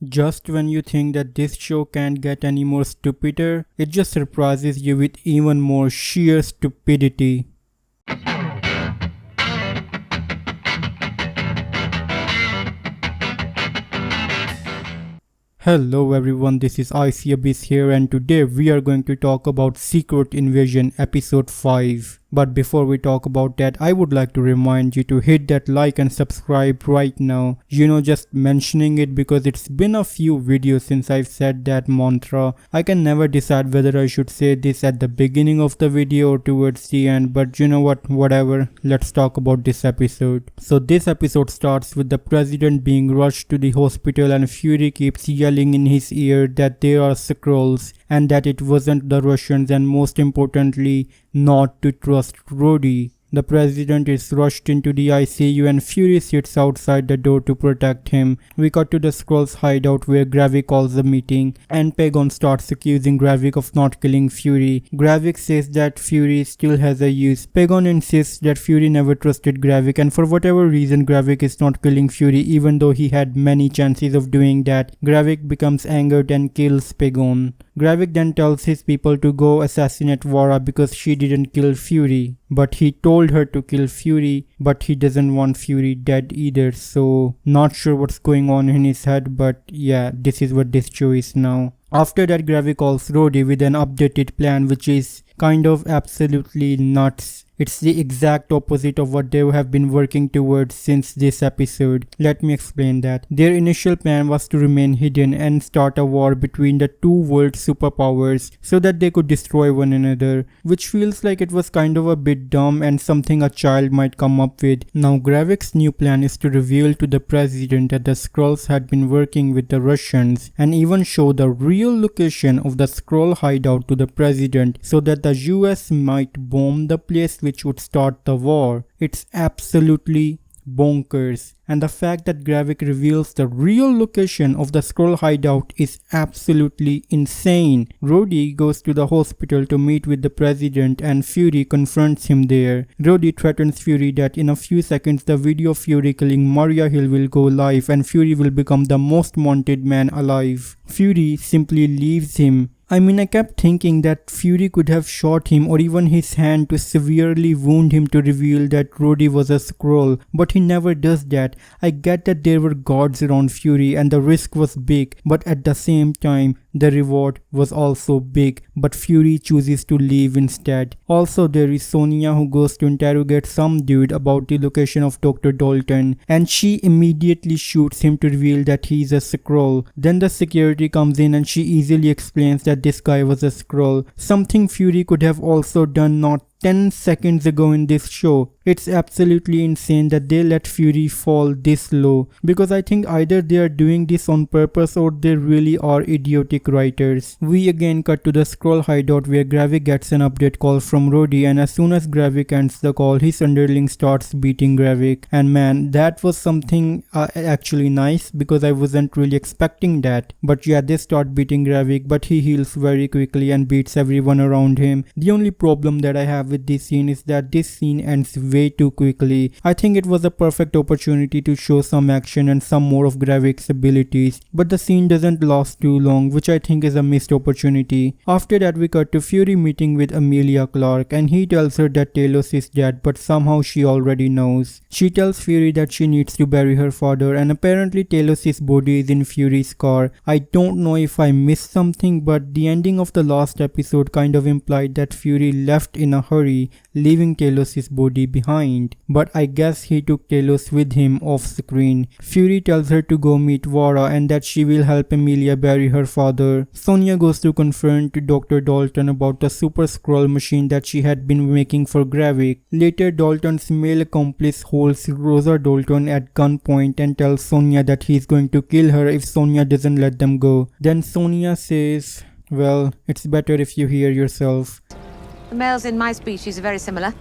Just when you think that this show can't get any more stupider, it just surprises you with even more sheer stupidity. Hello everyone, this is IC Abyss here and today we are going to talk about Secret Invasion episode 5. But before we talk about that, I would like to remind you to hit that like and subscribe right now. Just mentioning it because it's been a few videos since I've said that mantra. I can never decide whether I should say this at the beginning of the video or towards the end, but you know what, whatever, let's talk about this episode. So this episode starts with the president being rushed to the hospital and Fury keeps yelling in his ear that they are Skrulls and that it wasn't the Russians and most importantly not to trust Rhody. The president is rushed into the ICU and Fury sits outside the door to protect him. We cut to the Skrull's hideout where Gravik calls a meeting and Pagon starts accusing Gravik of not killing Fury. Gravik says that Fury still has a use. Pagon insists that Fury never trusted Gravik and for whatever reason Gravik is not killing Fury even though he had many chances of doing that. Gravik becomes angered and kills Pagon. Gravik then tells his people to go assassinate Vara because she didn't kill Fury. But he told her to kill Fury, but he doesn't want Fury dead either, so not sure what's going on in his head, but yeah, this is what this show is now. After that, Gravik calls Rhody with an updated plan which is kind of absolutely nuts. It's the exact opposite of what they have been working towards since this episode. Let me explain that. Their initial plan was to remain hidden and start a war between the two world superpowers so that they could destroy one another, which feels like it was kind of a bit dumb and something a child might come up with. Now Gravik's new plan is to reveal to the president that the Skrulls had been working with the Russians and even show the real location of the Skrull hideout to the president so that the US might bomb the place which would start the war. It's absolutely bonkers. And the fact that Gravik reveals the real location of the Skrull hideout is absolutely insane. Rhody goes to the hospital to meet with the president and Fury confronts him there. Rhody threatens Fury that in a few seconds the video of Fury killing Maria Hill will go live and Fury will become the most wanted man alive. Fury simply leaves him. I kept thinking that Fury could have shot him or even his hand to severely wound him to reveal that Rhody was a Skrull, but he never does that. I get that there were guards around Fury and the risk was big, but at the same time, the reward was also big, but Fury chooses to leave instead. Also, there is Sonya who goes to interrogate some dude about the location of Dr. Dalton, and she immediately shoots him to reveal that he is a Skrull. Then the security comes in and she easily explains that this guy was a Skrull, something Fury could have also done not 10 seconds ago in this show. It's absolutely insane that they let Fury fall this low, because I think either they are doing this on purpose or they really are idiotic writers. We again cut to the Skrull hideout where Gravik gets an update call from Rhody, and as soon as Gravik ends the call, his underling starts beating Gravik. And man, that was something actually nice because I wasn't really expecting that. But yeah, they start beating Gravik, but he heals very quickly and beats everyone around him. The only problem that I have with this scene is that this scene ends way too quickly. I think it was a perfect opportunity to show some action and some more of Gravik's abilities, but the scene doesn't last too long, which I think is a missed opportunity. After that, we cut to Fury meeting with Emilia Clarke and he tells her that Talos is dead, but somehow she already knows. She tells Fury that she needs to bury her father, and apparently Talos' body is in Fury's car. I don't know if I missed something, but the ending of the last episode kind of implied that Fury left in a hurry, leaving Talos' body behind. But I guess he took Talos with him off screen. Fury tells her to go meet Vara and that she will help Emilia bury her father. Sonya goes to confront Dr. Dalton about the super Skrull machine that she had been making for Gravik. Later, Dalton's male accomplice holds Rosa Dalton at gunpoint and tells Sonya that he is going to kill her if Sonya doesn't let them go. Then Sonya says, well, it's better if you hear yourself. The males in my species are very similar.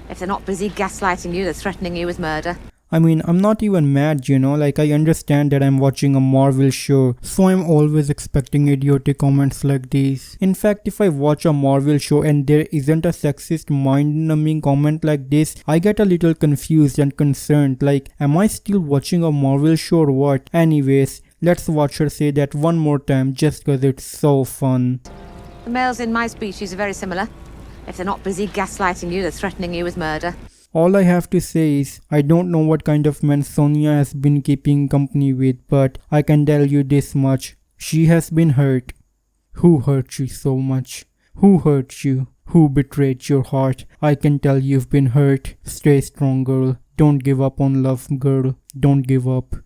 If they're not busy gaslighting you, they're threatening you with murder. I'm not even mad, like I understand that I'm watching a Marvel show, so I'm always expecting idiotic comments like these. In fact, if I watch a Marvel show and there isn't a sexist mind-numbing comment like this, I get a little confused and concerned, like, am I still watching a Marvel show or what? Anyways, Let's watch her say that one more time just cause it's so fun. The males in my species are very similar. If they're not busy gaslighting you, they're threatening you with murder. All I have to say is, I don't know what kind of man Sonia has been keeping company with, but I can tell you this much. She has been hurt. Who hurt you so much? Who hurt you? Who betrayed your heart? I can tell you've been hurt. Stay strong, girl. Don't give up on love, girl. Don't give up.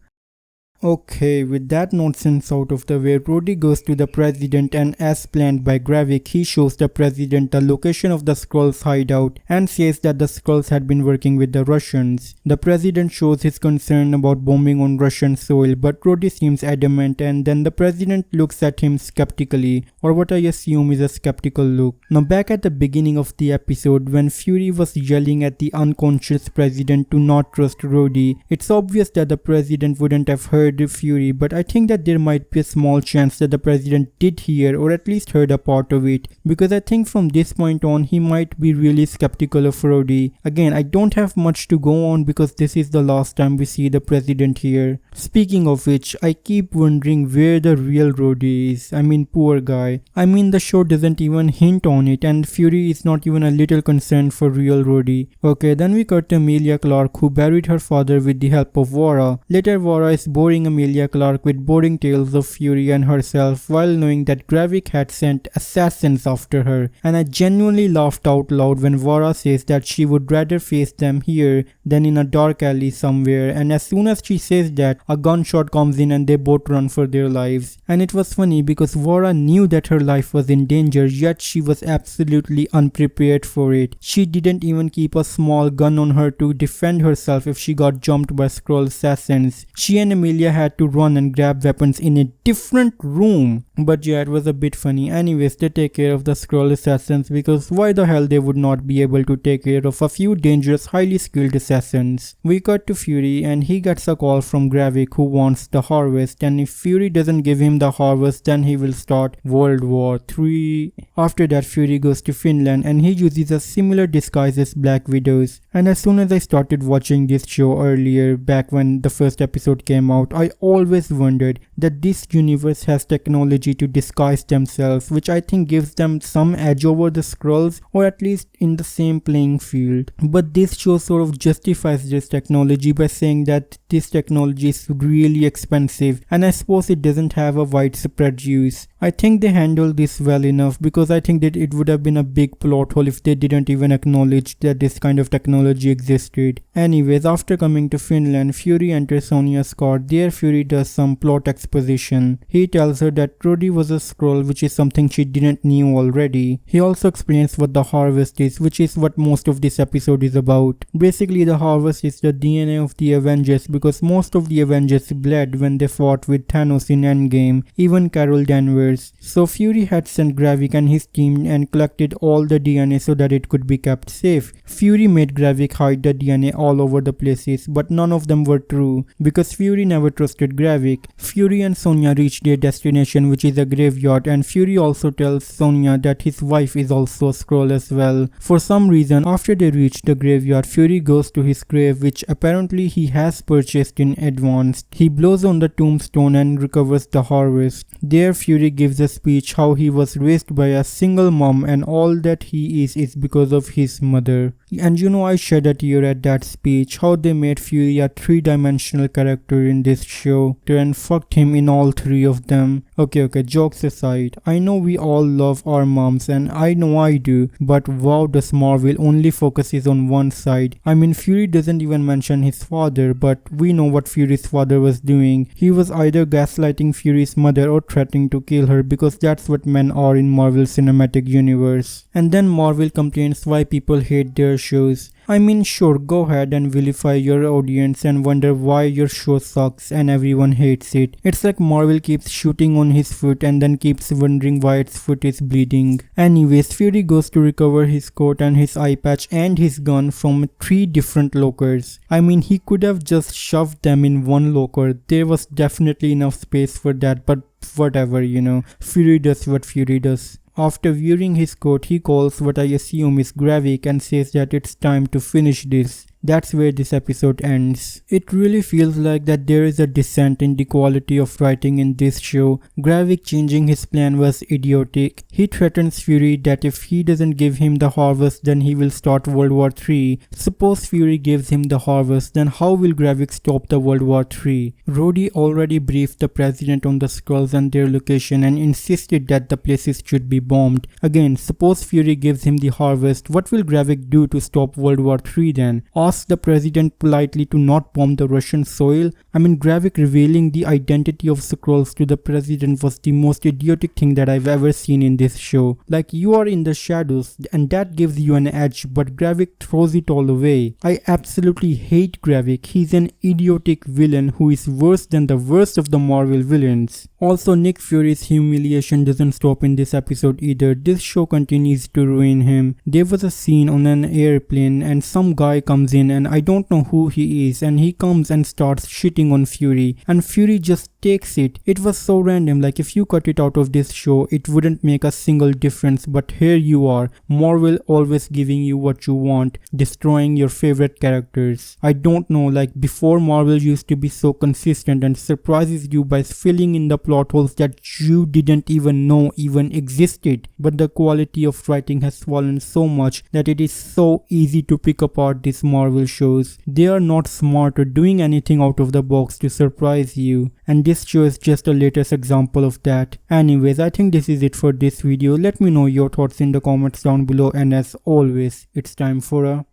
Okay, with that nonsense out of the way, Rhody goes to the president and as planned by Gravik, he shows the president the location of the Skrull's hideout and says that the Skrulls had been working with the Russians. The president shows his concern about bombing on Russian soil, but Rhody seems adamant and then the president looks at him skeptically, or what I assume is a skeptical look. Now back at the beginning of the episode, when Fury was yelling at the unconscious president to not trust Rhody, it's obvious that the president wouldn't have heard Fury, but I think that there might be a small chance that the president did hear or at least heard a part of it, because I think from this point on he might be really skeptical of Rhody. Again, I don't have much to go on because this is the last time we see the president here. Speaking of which, I keep wondering where the real Rhody is. I mean, poor guy. I mean, the show doesn't even hint on it and Fury is not even a little concerned for real Rhody. Okay, then we cut to Emilia Clarke, who buried her father with the help of Vora. Later Vora is boring Emilia Clarke with boring tales of Fury and herself while knowing that Gravik had sent assassins after her, and I genuinely laughed out loud when Vora says that she would rather face them here than in a dark alley somewhere, and as soon as she says that, a gunshot comes in and they both run for their lives. And it was funny because Vora knew that her life was in danger, yet she was absolutely unprepared for it. She didn't even keep a small gun on her to defend herself if she got jumped by Skrull assassins. She and Emilia had to run and grab weapons in a different room. But yeah, it was a bit funny. Anyways, they take care of the Skrull assassins because why the hell they would not be able to take care of a few dangerous, highly skilled assassins. We cut to Fury and he gets a call from Gravik who wants the harvest, and if Fury doesn't give him the harvest then he will start World War III. After that, Fury goes to Finland and he uses a similar disguise as Black Widow's. And as soon as I started watching this show earlier, back when the first episode came out, I always wondered that this universe has technology to disguise themselves, which I think gives them some edge over the Skrulls, or at least in the same playing field. But this show sort of justifies this technology by saying that this technology is really expensive, and I suppose it doesn't have a widespread use. I think they handled this well enough because I think that it would have been a big plot hole if they didn't even acknowledge that this kind of technology existed. Anyways, after coming to Finland, Fury enters Sonia's court. There Fury does some plot exposition. He tells her that Rhody was a Skrull, which is something she didn't knew already. He also explains what the harvest is, which is what most of this episode is about. Basically, the harvest is the DNA of the Avengers because most of the Avengers bled when they fought with Thanos in Endgame, even Carol Danvers. So Fury had sent Gravik and his team and collected all the DNA so that it could be kept safe. Fury made Gravik hide the DNA all over the places, but none of them were true because Fury never trusted Gravik. Fury and Sonia reach their destination, which is a graveyard, and Fury also tells Sonia that his wife is also a Skrull as well. For some reason, after they reach the graveyard, Fury goes to his grave, which apparently he has purchased in advance. He blows on the tombstone and recovers the harvest. There Fury gives a speech how he was raised by a single mom and all that he is because of his mother. And you know, I shed a tear at that speech, how they made Fury a three-dimensional character in this show and fucked him in all three of them. Okay, jokes aside, I know we all love our moms and I know I do, but wow, does Marvel only focuses on one side. I mean, Fury doesn't even mention his father, but we know what Fury's father was doing. He was either gaslighting Fury's mother or threatening to kill her because that's what men are in Marvel Cinematic Universe. And then Marvel complains why people hate their shows. I mean, sure, go ahead and vilify your audience and wonder why your show sucks and everyone hates it. It's like Marvel keeps shooting on his foot and then keeps wondering why its foot is bleeding. Anyways, Fury goes to recover his coat and his eye patch and his gun from 3 different lockers. I mean, he could have just shoved them in one locker. There was definitely enough space for that, but whatever, you know. Fury does what Fury does. After wearing his coat, he calls what I assume is Gravik and says that it's time to finish this. That's where this episode ends. It really feels like that there is a descent in the quality of writing in this show. Gravik changing his plan was idiotic. He threatens Fury that if he doesn't give him the harvest then he will start World War III. Suppose Fury gives him the harvest, then how will Gravik stop the World War III? Rhody already briefed the president on the Skrulls and their location and insisted that the places should be bombed. Again, suppose Fury gives him the harvest, what will Gravik do to stop World War III then? Ask the president politely to not bomb the Russian soil? I mean, Gravik revealing the identity of Skrulls to the president was the most idiotic thing that I've ever seen in this show. Like, you are in the shadows and that gives you an edge, but Gravik throws it all away. I absolutely hate Gravik. He's an idiotic villain who is worse than the worst of the Marvel villains. Also, Nick Fury's humiliation doesn't stop in this episode either. This show continues to ruin him. There was a scene on an airplane and some guy comes in and I don't know who he is, and he comes and starts shitting on Fury and Fury just takes it. It was so random. Like, if you cut it out of this show it wouldn't make a single difference, but here you are, Marvel always giving you what you want, destroying your favorite characters. I don't know, like before Marvel used to be so consistent and surprises you by filling in the plot holes that you didn't even know even existed, but the quality of writing has fallen so much that it is so easy to pick apart these Marvel shows. They are not smart or doing anything out of the box to surprise you, and this show is just a latest example of that. Anyways, I think this is it for this video. Let me know your thoughts in the comments down below, and as always, it's time for a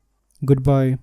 goodbye.